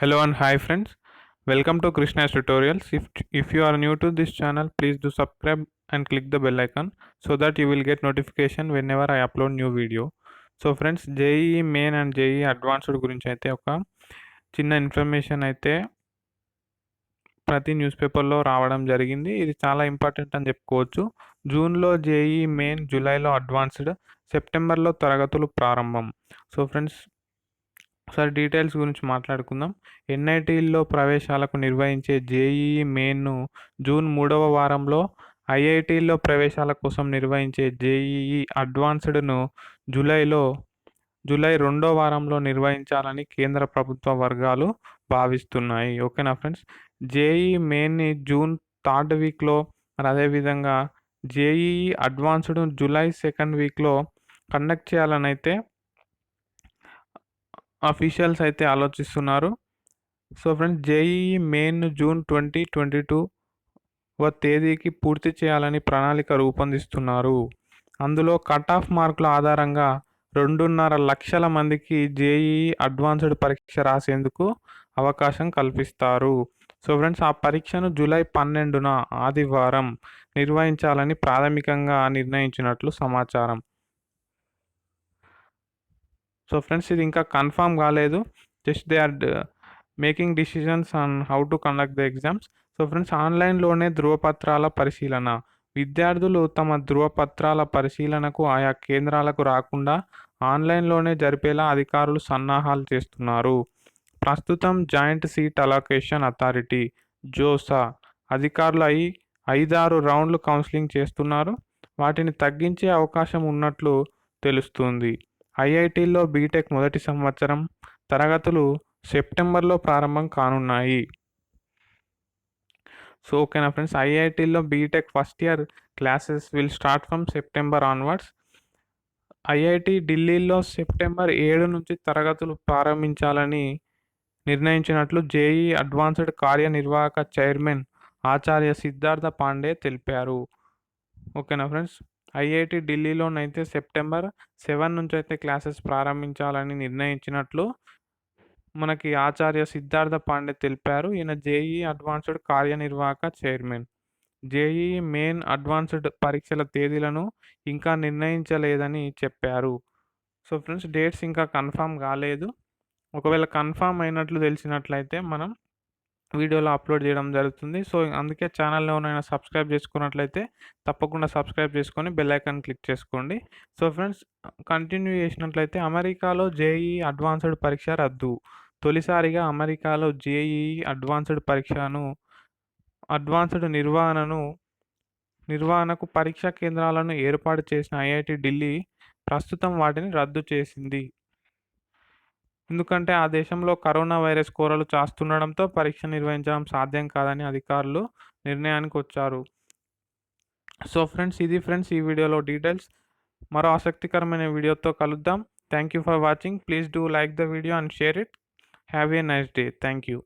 Hello and hi friends. Welcome to KRISHNA'S tutorials. If you are new to this channel, please do subscribe and click the bell icon so that you will get notification whenever I upload new video. So friends JEE main and JEE advanced గురించి అయితే ఒక చిన్న information అయితే ప్రతి news పేపర్లో రావడం జరిగింది. ఇది చాలా ఇంపార్టెంట్ అని చెప్పుకోవచ్చు. జూన్లో జేఈఈ మెయిన్, జూలైలో అడ్వాన్స్డ్, సెప్టెంబర్లో తరగతులు ప్రారంభం. సో ఫ్రెండ్స్ ఒకసారి డీటెయిల్స్ గురించి మాట్లాడుకుందాం. ఎన్ఐటీల్లో ప్రవేశాలకు నిర్వహించే జేఈఈ మెయిన్ను జూన్ 3వ వారంలో, ఐఐటీల్లో ప్రవేశాల కోసం నిర్వహించే జేఈఈ అడ్వాన్స్డ్ను జూలై 2వ వారంలో నిర్వహించాలని కేంద్ర ప్రభుత్వ వర్గాలు భావిస్తున్నాయి. ఓకేనా ఫ్రెండ్స్. జేఈఈ మెయిన్ని జూన్ 3rd వీక్లో, మరి అదేవిధంగా జేఈఈ అడ్వాన్స్డ్ జూలై 2nd వీక్లో కండక్ట్ చేయాలని అయితే అఫీషియల్స్ అయితే ఆలోచిస్తున్నారు. So friends JEE Main June 2022వ తేదీకి పూర్తి చేయాలని ప్రణాళిక రూపొందిస్తున్నారు. అందులో కట్ ఆఫ్ మార్కుల ఆధారంగా 2.5 లక్షల మందికి జేఈఈ అడ్వాన్స్డ్ పరీక్ష రాసేందుకు అవకాశం కల్పిస్తారు. సో ఫ్రెండ్స్ ఆ పరీక్షను జూలై 12న ఆదివారం నిర్వహించాలని ప్రాథమికంగా నిర్ణయించినట్లు సమాచారం. సో ఫ్రెండ్స్ ఇది ఇంకా కన్ఫామ్ కాలేదు. Just they are making decisions on how to conduct the exams. So friends ఆన్లైన్లోనే ధృవపత్రాల పరిశీలన. విద్యార్థులు తమ ధృవపత్రాల పరిశీలనకు ఆయా కేంద్రాలకు రాకుండా ఆన్లైన్లోనే జరిపేలా అధికారులు సన్నాహాలు చేస్తున్నారు. ప్రస్తుతం joint seat allocation authority JoSAA అధికారులు 5-6 రౌండ్లు కౌన్సిలింగ్ చేస్తున్నారు. వాటిని తగ్గించే అవకాశం ఉన్నట్లు తెలుస్తుంది. ఐఐటీల్లో బీటెక్ మొదటి సంవత్సరం తరగతులు సెప్టెంబర్లో ప్రారంభం కానున్నాయి. సో ఓకేనా ఫ్రెండ్స్. ఐఐటీల్లో BTech first year classes will start from September onwards. IIT ఢిల్లీలో సెప్టెంబర్ 7 నుంచి తరగతులు ప్రారంభించాలని నిర్ణయించినట్లు జేఈఈ అడ్వాన్స్డ్ కార్యనిర్వాహక చైర్మన్ ఆచార్య సిద్ధార్థ పాండే తెలిపారు. ఓకేనా ఫ్రెండ్స్. ఐఐటి ఢిల్లీలోనైతే సెప్టెంబర్ 7 నుంచి అయితే క్లాసెస్ ప్రారంభించాలని నిర్ణయించినట్లు మనకి ఆచార్య సిద్ధార్థ పాండే తెలిపారు. ఈయన జేఈఈ అడ్వాన్స్డ్ కార్యనిర్వాహక చైర్మన్. జేఈఈ మెయిన్ అడ్వాన్స్డ్ పరీక్షల తేదీలను ఇంకా నిర్ణయించలేదని చెప్పారు. సో ఫ్రెండ్స్ డేట్స్ ఇంకా కన్ఫామ్ కాలేదు. ఒకవేళ కన్ఫామ్ అయినట్లు తెలిసినట్లయితే మనం వీడియోలో అప్లోడ్ చేయడం జరుగుతుంది. సో అందుకే ఛానల్ని ఎవరైనా సబ్స్క్రైబ్ చేసుకున్నట్లయితే తప్పకుండా సబ్స్క్రైబ్ చేసుకొని బెల్ ఐకాన్ క్లిక్ చేసుకోండి. సో ఫ్రెండ్స్ కంటిన్యూ చేసినట్లయితే అమెరికాలో జేఈఈ అడ్వాన్స్డ్ పరీక్ష రద్దు. తొలిసారిగా అమెరికాలో జేఈఈ అడ్వాన్స్డ్ నిర్వహణకు పరీక్షా కేంద్రాలను ఏర్పాటు చేసిన ఐఐటి ఢిల్లీ ప్రస్తుతం వాటిని రద్దు చేసింది. ఎందుకంటే ఆ దేశంలో కరోనా వైరస్ కోరలు చాస్తుండడంతో పరీక్ష నిర్వహించడం సాధ్యం కాదని అధికారులు నిర్ణయానికి వచ్చారు. సో ఫ్రెండ్స్ ఇది ఈ వీడియోలో డీటెయిల్స్. మరో ఆసక్తికరమైన వీడియోతో కలుద్దాం. Thank you for watching. Please do like the video and share it. Have a nice day. Thank you.